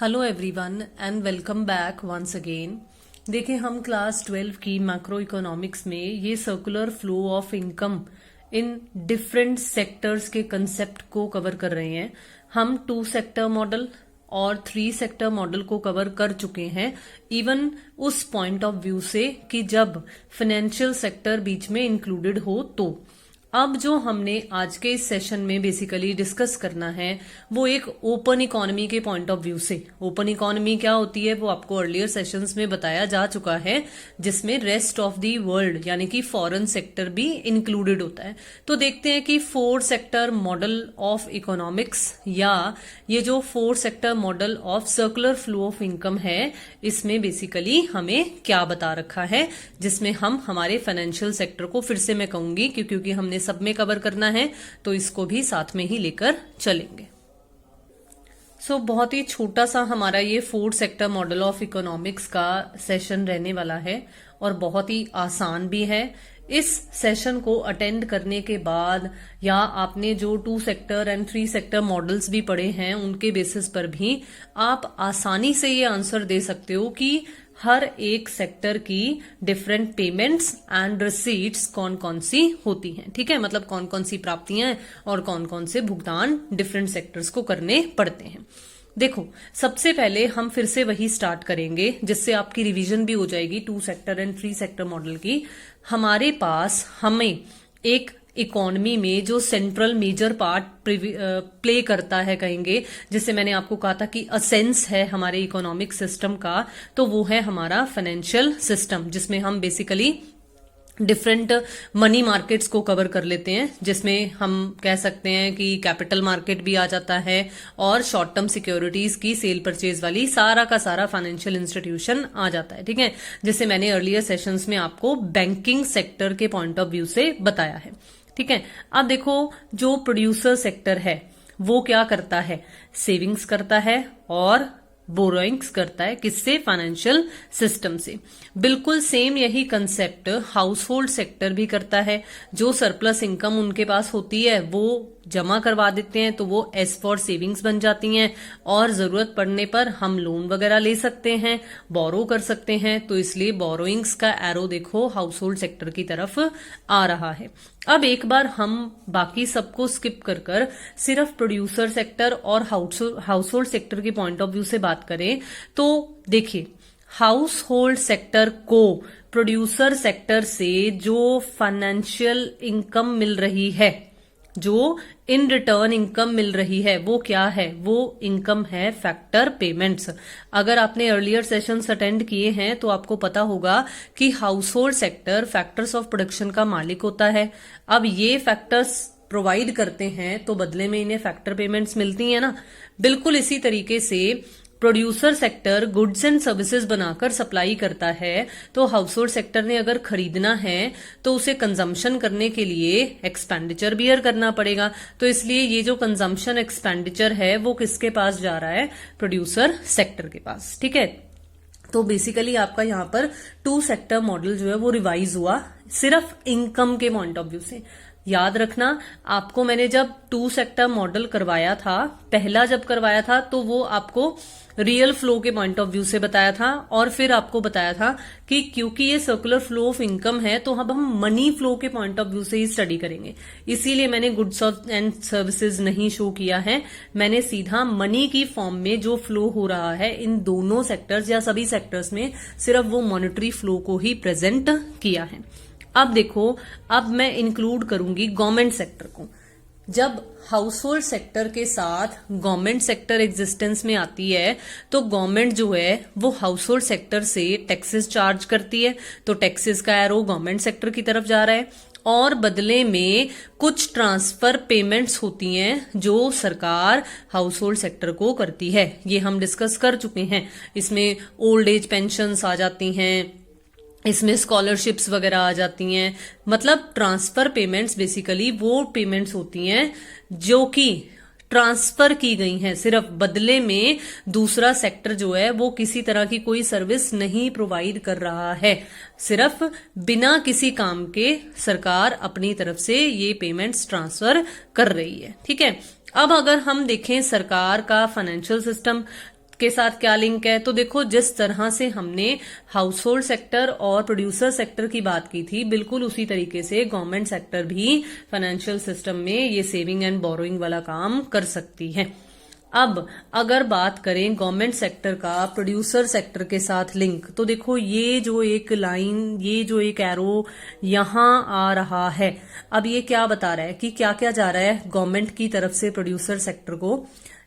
Hello everyone and welcome back once again. देखिए, हम class 12 की मैक्रो इकोनॉमिक्स में ये circular flow of income in different sectors के कंसेप्ट को कवर कर रहे हैं। हम 2 सेक्टर मॉडल और 3 सेक्टर मॉडल को कवर कर चुके हैं, इवन उस पॉइंट ऑफ व्यू से कि जब फाइनेंशियल सेक्टर बीच में इंक्लूडेड हो। तो अब जो हमने आज के इस सेशन में बेसिकली डिस्कस करना है वो एक ओपन इकोनॉमी के पॉइंट ऑफ व्यू से। ओपन इकोनॉमी क्या होती है वो आपको अर्लियर सेशंस में बताया जा चुका है, जिसमें रेस्ट ऑफ द वर्ल्ड यानी कि फॉरेन सेक्टर भी इंक्लूडेड होता है। तो देखते हैं कि 4 सेक्टर मॉडल ऑफ इकोनॉमिक्स या ये जो 4 sector model of circular flow of income है, इसमें बेसिकली हमें क्या बता रखा है, जिसमें हम हमारे फाइनेंशियल सेक्टर को फिर से मैं कहूंगी क्योंकि हमने सब में कवर करना है तो इसको भी साथ में ही लेकर चलेंगे। बहुत ही छोटा सा हमारा ये 4 सेक्टर मॉडल ऑफ इकोनॉमिक्स का सेशन रहने वाला है और बहुत ही आसान भी है। इस सेशन को अटेंड करने के बाद या आपने जो 2 सेक्टर एंड 3 सेक्टर मॉडल्स भी पढ़े हैं उनके बेसिस पर भी आप आसानी से ये आंसर दे सकते हो कि हर एक सेक्टर की डिफरेंट पेमेंट्स एंड रिसीट्स कौन कौन सी होती हैं। ठीक है, मतलब कौन कौन सी प्राप्तियां हैं और कौन कौन से भुगतान डिफरेंट सेक्टर्स को करने पड़ते हैं। देखो, सबसे पहले हम फिर से वही स्टार्ट करेंगे जिससे आपकी रिवीजन भी हो जाएगी 2 सेक्टर एंड 3 सेक्टर मॉडल की। हमारे पास हमें एक इकोनॉमी में जो सेंट्रल मेजर पार्ट प्ले करता है कहेंगे, जिससे मैंने आपको कहा था कि असेंस है हमारे इकोनॉमिक सिस्टम का, तो वो है हमारा फाइनेंशियल सिस्टम, जिसमें हम बेसिकली डिफरेंट मनी मार्केट्स को कवर कर लेते हैं, जिसमें हम कह सकते हैं कि कैपिटल मार्केट भी आ जाता है और शॉर्ट टर्म सिक्योरिटीज की सेल परचेज वाली सारा का सारा फाइनेंशियल इंस्टीट्यूशन आ जाता है। ठीक है, जिससे मैंने अर्लियर सेशंस में आपको बैंकिंग सेक्टर के पॉइंट ऑफ व्यू से बताया है। ठीक है, अब देखो, जो प्रोड्यूसर सेक्टर है वो क्या करता है, सेविंग्स करता है और बोरोइंग्स करता है। किससे? फाइनेंशियल सिस्टम से। बिल्कुल सेम यही कंसेप्ट हाउस होल्ड सेक्टर भी करता है। जो सरप्लस इनकम उनके पास होती है वो जमा करवा देते हैं, तो वो एस फॉर सेविंग्स बन जाती हैं और जरूरत पड़ने पर हम लोन वगैरह ले सकते हैं, बोरो कर सकते हैं। तो इसलिए बोरोइंग्स का एरो देखो हाउस होल्ड सेक्टर की तरफ आ रहा है। अब एक बार हम बाकी सबको स्किप कर सिर्फ प्रोड्यूसर सेक्टर और हाउस होल्ड सेक्टर के पॉइंट ऑफ व्यू से बात करें तो देखिए, हाउस होल्ड सेक्टर को प्रोड्यूसर सेक्टर से जो फाइनेंशियल इनकम मिल रही है, जो इन रिटर्न इनकम मिल रही है, वो क्या है? वो इनकम है फैक्टर पेमेंट्स। अगर आपने अर्लियर सेशंस अटेंड किए हैं तो आपको पता होगा कि house hold sector factors of production का मालिक होता है। अब ये फैक्टर्स प्रोवाइड करते हैं तो बदले में इन्हें फैक्टर पेमेंट्स मिलती है ना। बिल्कुल इसी तरीके से producer sector goods and services बनाकर सप्लाई करता है, तो हाउस होल्ड सेक्टर ने अगर खरीदना है तो उसे कंजम्पशन करने के लिए एक्सपेंडिचर बियर करना पड़ेगा। तो इसलिए ये जो कंजम्पशन एक्सपेंडिचर है वो किसके पास जा रहा है? प्रोड्यूसर सेक्टर के पास। ठीक है, तो बेसिकली आपका यहाँ पर 2 सेक्टर मॉडल जो है वो रिवाइज हुआ सिर्फ इनकम के पॉइंट ऑफ व्यू से। याद रखना, आपको मैंने जब 2 सेक्टर मॉडल करवाया था, पहला जब करवाया था तो वो आपको रियल फ्लो के पॉइंट ऑफ व्यू से बताया था और फिर आपको बताया था कि क्योंकि ये सर्कुलर फ्लो ऑफ इनकम है तो अब हम मनी फ्लो के पॉइंट ऑफ व्यू से ही स्टडी करेंगे। इसीलिए मैंने गुड्स एंड सर्विसेज नहीं शो किया है, मैंने सीधा मनी की फॉर्म में जो फ्लो हो रहा है इन दोनों सेक्टर्स या सभी सेक्टर्स में सिर्फ वो मॉनेटरी फ्लो को ही प्रेजेंट किया है। अब देखो, अब मैं इंक्लूड करूंगी गवर्नमेंट सेक्टर को। जब हाउस होल्ड सेक्टर के साथ गवर्नमेंट सेक्टर एग्जिस्टेंस में आती है तो गवर्नमेंट जो है वो हाउस होल्ड सेक्टर से टैक्सेस चार्ज करती है, तो टैक्सेस का एरो गवर्नमेंट सेक्टर की तरफ जा रहा है और बदले में कुछ ट्रांसफर पेमेंट्स होती हैं जो सरकार हाउस होल्ड सेक्टर को करती है। ये हम डिस्कस कर चुके हैं। इसमें ओल्ड एज पेंशन्स आ जाती हैं, इसमें स्कॉलरशिप्स वगैरह आ जाती हैं। मतलब ट्रांसफर पेमेंट्स बेसिकली वो पेमेंट्स होती हैं जो कि ट्रांसफर की गई हैं, सिर्फ बदले में दूसरा सेक्टर जो है वो किसी तरह की कोई सर्विस नहीं प्रोवाइड कर रहा है, सिर्फ बिना किसी काम के सरकार अपनी तरफ से ये पेमेंट्स ट्रांसफर कर रही है। ठीक है, अब अगर हम देखें सरकार का फाइनेंशियल सिस्टम के साथ क्या लिंक है? तो देखो, जिस तरह से हमने हाउस होल्ड सेक्टर और प्रोड्यूसर सेक्टर की बात की थी, बिल्कुल उसी तरीके से गवर्नमेंट सेक्टर भी फाइनेंशियल सिस्टम में ये सेविंग एंड बोरोइंग वाला काम कर सकती है। अब अगर बात करें गवर्नमेंट सेक्टर का प्रोड्यूसर सेक्टर के साथ लिंक, तो देखो ये जो एक लाइन, ये जो एक एरो यहां आ रहा है, अब ये क्या बता रहा है कि क्या क्या जा रहा है गवर्नमेंट की तरफ से प्रोड्यूसर सेक्टर को?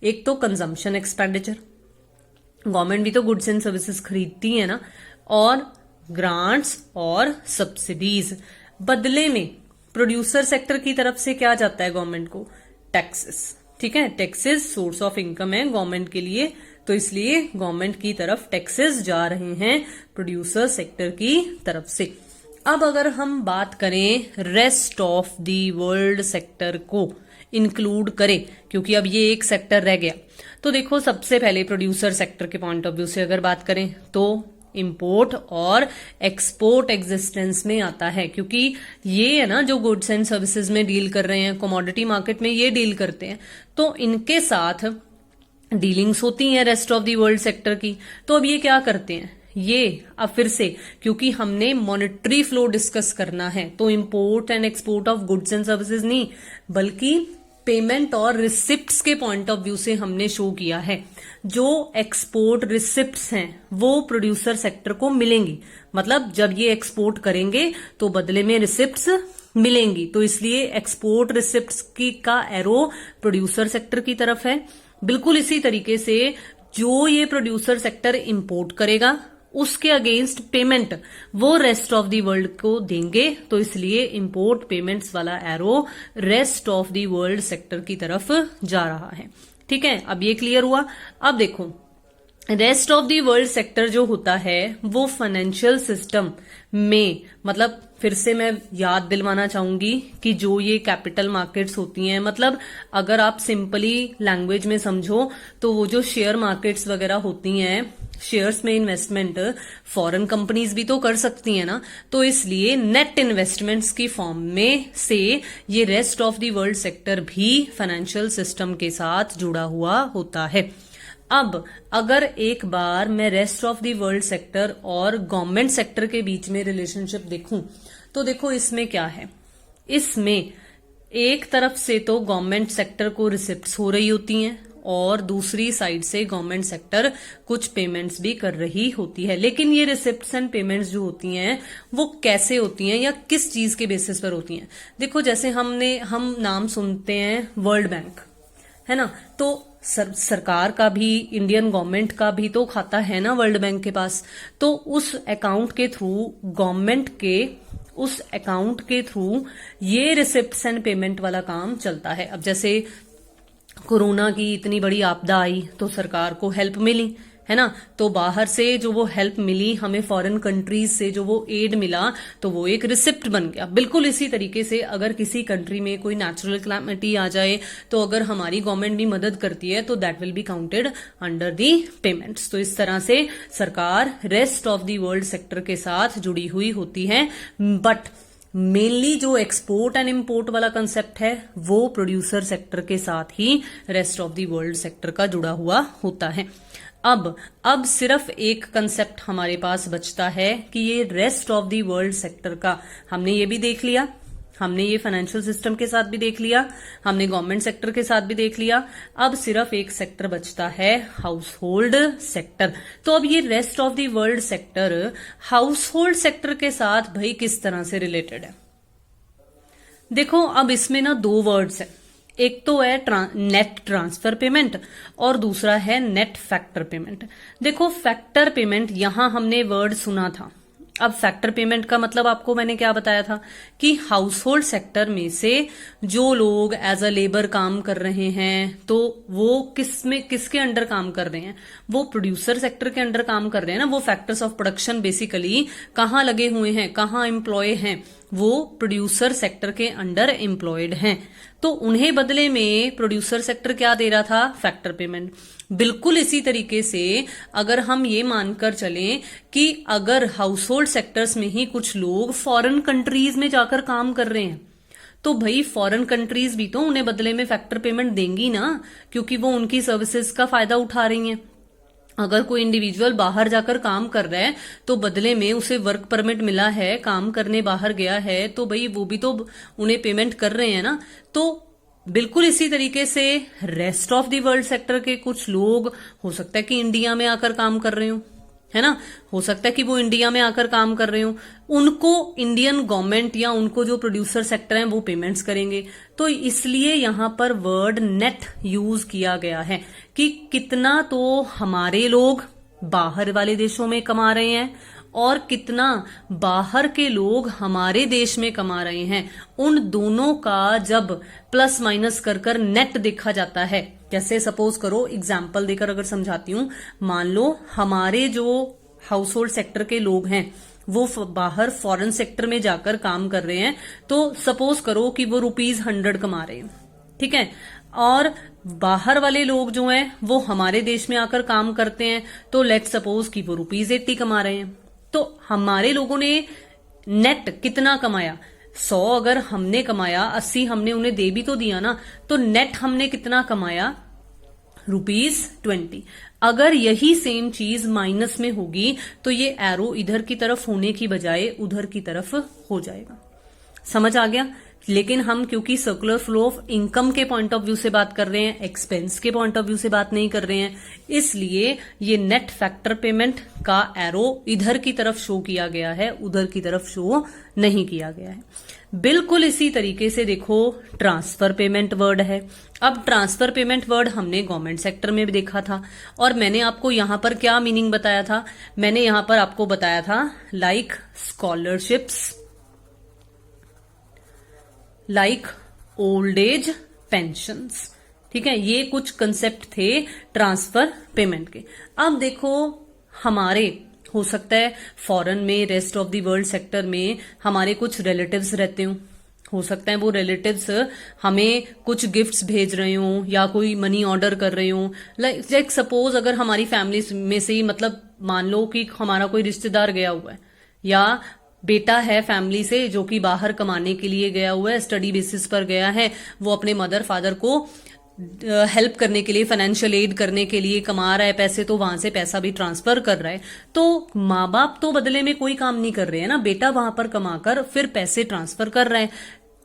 एक तो कंजम्पशन एक्सपेंडिचर, गवर्नमेंट भी तो गुड्स एंड सर्विसेज खरीदती है ना, और ग्रांट्स और सब्सिडीज। बदले में प्रोड्यूसर सेक्टर की तरफ से क्या जाता है गवर्नमेंट को? टैक्सेस। ठीक है, टैक्सेस सोर्स ऑफ इनकम है गवर्नमेंट के लिए, तो इसलिए गवर्नमेंट की तरफ टैक्सेस जा रहे हैं प्रोड्यूसर सेक्टर की तरफ से। अब अगर हम बात करें rest of the world sector को इंक्लूड करें, क्योंकि अब ये एक सेक्टर रह गया, तो देखो सबसे पहले प्रोड्यूसर सेक्टर के पॉइंट ऑफ व्यू से अगर बात करें तो इंपोर्ट और एक्सपोर्ट एग्जिस्टेंस में आता है, क्योंकि ये है ना जो गुड्स एंड सर्विसेज में डील कर रहे हैं, कमोडिटी मार्केट में ये डील करते हैं, तो इनके साथ डीलिंग्स होती हैं rest of the world sector की। तो अब ये क्या करते हैं, ये अब फिर से, क्योंकि हमने मॉनेटरी फ्लो डिस्कस करना है, तो import and export of goods and services नहीं, बल्कि पेमेंट और रिसिप्ट्स के पॉइंट ऑफ व्यू से हमने शो किया है। जो एक्सपोर्ट रिसिप्ट्स हैं वो प्रोड्यूसर सेक्टर को मिलेंगी, मतलब जब ये एक्सपोर्ट करेंगे तो बदले में रिसिप्ट्स मिलेंगी, तो इसलिए एक्सपोर्ट रिसिप्ट्स की का एरो प्रोड्यूसर सेक्टर की तरफ है। बिल्कुल इसी तरीके से जो ये प्रोड्यूसर सेक्टर इंपोर्ट करेगा उसके अगेंस्ट पेमेंट वो रेस्ट ऑफ द वर्ल्ड को देंगे, तो इसलिए इंपोर्ट पेमेंट्स वाला arrow rest of the world sector की तरफ जा रहा है। ठीक है, अब ये क्लियर हुआ। अब देखो rest of the world sector जो होता है वो फाइनेंशियल सिस्टम में, मतलब फिर से मैं याद दिलवाना चाहूंगी कि जो ये कैपिटल मार्केट्स होती हैं, मतलब अगर आप सिंपली लैंग्वेज में समझो तो वो जो शेयर मार्केट्स वगैरह होती हैं, शेयर्स में इन्वेस्टमेंट फॉरेन कंपनीज भी तो कर सकती हैं ना, तो इसलिए नेट इन्वेस्टमेंट्स की फॉर्म में से ये rest of the world sector भी फाइनेंशियल सिस्टम के साथ जुड़ा हुआ होता है। अब अगर एक बार मैं rest of the world sector और गवर्नमेंट सेक्टर के बीच में रिलेशनशिप देखूं, तो देखो इसमें क्या है, इसमें एक तरफ से तो गवर्नमेंट सेक्टर को रिसिप्ट्स हो रही होती हैं और दूसरी साइड से गवर्नमेंट सेक्टर कुछ पेमेंट्स भी कर रही होती है। लेकिन ये रिसिप्ट्स एंड पेमेंट्स जो होती हैं वो कैसे होती हैं या किस चीज के बेसिस पर होती हैं? देखो जैसे हम नाम सुनते हैं वर्ल्ड बैंक, है ना, तो सरकार का भी, इंडियन गवर्नमेंट का भी तो खाता है ना वर्ल्ड बैंक के पास, तो उस अकाउंट के थ्रू गवर्नमेंट के उस अकाउंट के थ्रू ये रिसिप्ट्स एंड पेमेंट वाला काम चलता है। अब जैसे कोरोना की इतनी बड़ी आपदा आई तो सरकार को हेल्प मिली, है ना, तो बाहर से जो वो हेल्प मिली हमें, फॉरेन कंट्रीज से जो वो एड मिला, तो वो एक रिसिप्ट बन गया। बिल्कुल इसी तरीके से अगर किसी कंट्री में कोई नेचुरल कैलामिटी आ जाए तो अगर हमारी गवर्नमेंट भी मदद करती है तो that will be counted under the payments. तो इस तरह से सरकार rest of the world sector के साथ जुड़ी हुई होती है, बट मेनली जो एक्सपोर्ट एंड इंपोर्ट वाला कंसेप्ट है वो प्रोड्यूसर सेक्टर के साथ ही rest of the world sector का जुड़ा हुआ होता है। अब सिर्फ एक कंसेप्ट हमारे पास बचता है कि ये rest of the world sector का, हमने ये भी देख लिया, हमने ये फाइनेंशियल सिस्टम के साथ भी देख लिया, हमने गवर्नमेंट सेक्टर के साथ भी देख लिया, अब सिर्फ एक सेक्टर बचता है हाउस होल्ड सेक्टर। तो अब ये rest of the world sector house hold sector के साथ भाई किस तरह से रिलेटेड है? देखो अब इसमें ना दो वर्ड्स है, एक तो है नेट ट्रांसफर पेमेंट और दूसरा है नेट फैक्टर पेमेंट। देखो फैक्टर पेमेंट यहां हमने वर्ड सुना था, अब फैक्टर पेमेंट का मतलब आपको मैंने क्या बताया था कि हाउस होल्ड सेक्टर में से जो लोग एज अ लेबर काम कर रहे हैं तो वो किसके अंडर काम कर रहे हैं? वो प्रोड्यूसर सेक्टर के अंडर काम कर रहे हैं ना। वो फैक्टर्स ऑफ प्रोडक्शन बेसिकली कहाँ लगे हुए हैं, कहाँ एम्प्लॉय हैं? वो प्रोड्यूसर सेक्टर के अंडर एम्प्लॉयड हैं। तो उन्हें बदले में प्रोड्यूसर सेक्टर क्या दे रहा था? Factor payment. बिल्कुल इसी तरीके से अगर हम ये मानकर चलें कि अगर हाउस होल्ड सेक्टर्स में ही कुछ लोग फॉरेन कंट्रीज में जाकर काम कर रहे हैं तो भाई फॉरेन कंट्रीज भी तो उन्हें बदले में फैक्टर पेमेंट देंगी ना, क्योंकि वो उनकी सर्विसेज का फायदा उठा रही हैं। अगर कोई इंडिविजुअल बाहर जाकर काम कर रहा है तो बदले में उसे वर्क परमिट मिला है, काम करने बाहर गया है, तो भाई वो भी तो उन्हें पेमेंट कर रहे हैं ना। तो बिल्कुल इसी तरीके से rest of the world sector के कुछ लोग हो सकता है कि इंडिया में आकर काम कर रहे हो, है ना, हो सकता है कि वो इंडिया में आकर काम कर रहे हो, उनको इंडियन गवर्नमेंट या उनको जो प्रोड्यूसर सेक्टर है वो पेमेंट्स करेंगे। तो इसलिए यहां पर वर्ड नेट यूज किया गया है कि कितना तो हमारे लोग बाहर वाले देशों में कमा रहे हैं और कितना बाहर के लोग हमारे देश में कमा रहे हैं, उन दोनों का जब प्लस माइनस कर कर नेट देखा जाता है। जैसे सपोज करो, एग्जाम्पल देकर अगर समझाती हूं, मान लो हमारे जो हाउस होल्ड सेक्टर के लोग हैं वो बाहर फॉरेन सेक्टर में जाकर काम कर रहे हैं, तो सपोज करो कि वो ₹100 कमा रहे हैं, ठीक है, और बाहर वाले लोग जो हैं वो हमारे देश में आकर काम करते हैं, तो लेट्स सपोज कि वो ₹80 कमा रहे हैं। तो हमारे लोगों ने नेट कितना कमाया, 100 अगर हमने कमाया, 80 हमने उन्हें दे भी तो दिया ना, तो नेट हमने कितना कमाया, ₹20। अगर यही सेम चीज माइनस में होगी तो ये एरो इधर की तरफ होने की बजाय उधर की तरफ हो जाएगा। समझ आ गया? लेकिन हम क्योंकि सर्कुलर फ्लो ऑफ इनकम के पॉइंट ऑफ व्यू से बात कर रहे हैं, एक्सपेंस के पॉइंट ऑफ व्यू से बात नहीं कर रहे हैं, इसलिए ये नेट फैक्टर पेमेंट का एरो इधर की तरफ शो किया गया है, उधर की तरफ शो नहीं किया गया है। बिल्कुल इसी तरीके से देखो, ट्रांसफर पेमेंट वर्ड है। अब ट्रांसफर पेमेंट वर्ड हमने गवर्नमेंट सेक्टर में भी देखा था, और मैंने आपको यहां पर क्या मीनिंग बताया था, मैंने यहां पर आपको बताया था like scholarships, like old age pensions, ठीक है, ये कुछ कंसेप्ट थे ट्रांसफर पेमेंट के। अब देखो, हमारे हो सकता है फॉरेन में, rest of the world sector में हमारे कुछ रिलेटिव्स रहते हो सकता है वो रिलेटिव्स हमें कुछ गिफ्ट्स भेज रहे हो या कोई मनी ऑर्डर कर रहे हो। लाइक सपोज अगर हमारी फैमिली में से ही, मतलब मान लो कि हमारा कोई रिश्तेदार गया हुआ है या बेटा है फैमिली से जो कि बाहर कमाने के लिए गया हुआ है, स्टडी बेसिस पर गया है, वो अपने मदर फादर को हेल्प करने के लिए, फाइनेंशियल एड करने के लिए कमा रहा है पैसे, तो वहां से पैसा भी ट्रांसफर कर रहा है। तो माँ बाप तो बदले में कोई काम नहीं कर रहे हैं ना, बेटा वहां पर कमाकर फिर पैसे ट्रांसफर कर रहा है।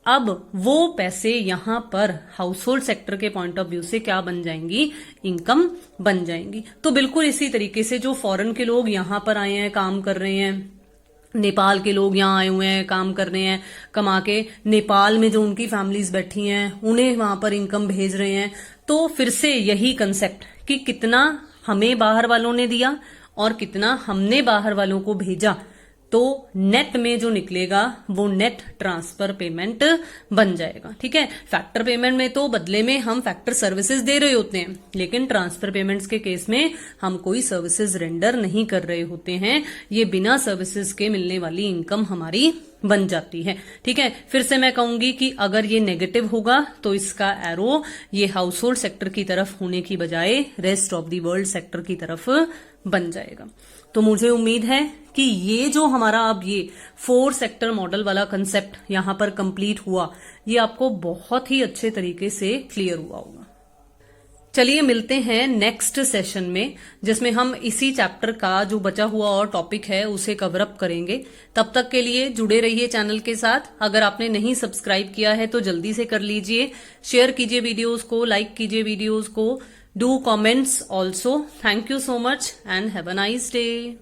अब वो पैसे यहां पर हाउस होल्ड सेक्टर के पॉइंट ऑफ व्यू से क्या बन जाएंगी, इनकम बन जाएंगी। तो बिल्कुल इसी तरीके से जो फॉरेन के लोग यहां पर आए हैं, काम कर रहे हैं, नेपाल के लोग यहाँ आए हुए हैं, काम कर रहे हैं, कमा के नेपाल में जो उनकी फैमिलीज बैठी हैं उन्हें वहां पर इनकम भेज रहे हैं। तो फिर से यही कंसेप्ट कि कितना हमें बाहर वालों ने दिया और कितना हमने बाहर वालों को भेजा, तो नेट में जो निकलेगा वो नेट ट्रांसफर पेमेंट बन जाएगा। ठीक है, फैक्टर पेमेंट में तो बदले में हम फैक्टर सर्विसेज दे रहे होते हैं, लेकिन ट्रांसफर पेमेंट्स के केस में हम कोई सर्विसेज रेंडर नहीं कर रहे होते हैं। ये बिना सर्विसेज के मिलने वाली इनकम हमारी बन जाती है। ठीक है, फिर से मैं कहूंगी कि अगर ये नेगेटिव होगा तो इसका एरो ये हाउस होल्ड सेक्टर की तरफ होने की बजाय rest of the world sector की तरफ बन जाएगा। तो मुझे उम्मीद है कि ये जो हमारा अब ये 4 सेक्टर मॉडल वाला कंसेप्ट यहां पर कंप्लीट हुआ, ये आपको बहुत ही अच्छे तरीके से क्लियर हुआ होगा। चलिए मिलते हैं नेक्स्ट सेशन में, जिसमें हम इसी चैप्टर का जो बचा हुआ और टॉपिक है उसे कवर अप करेंगे। तब तक के लिए जुड़े रहिए चैनल के साथ। अगर आपने नहीं सब्सक्राइब किया है तो जल्दी से कर लीजिए, शेयर कीजिए वीडियोस को, लाइक कीजिए वीडियोस को, do comments also. Thank you so much and have a nice day.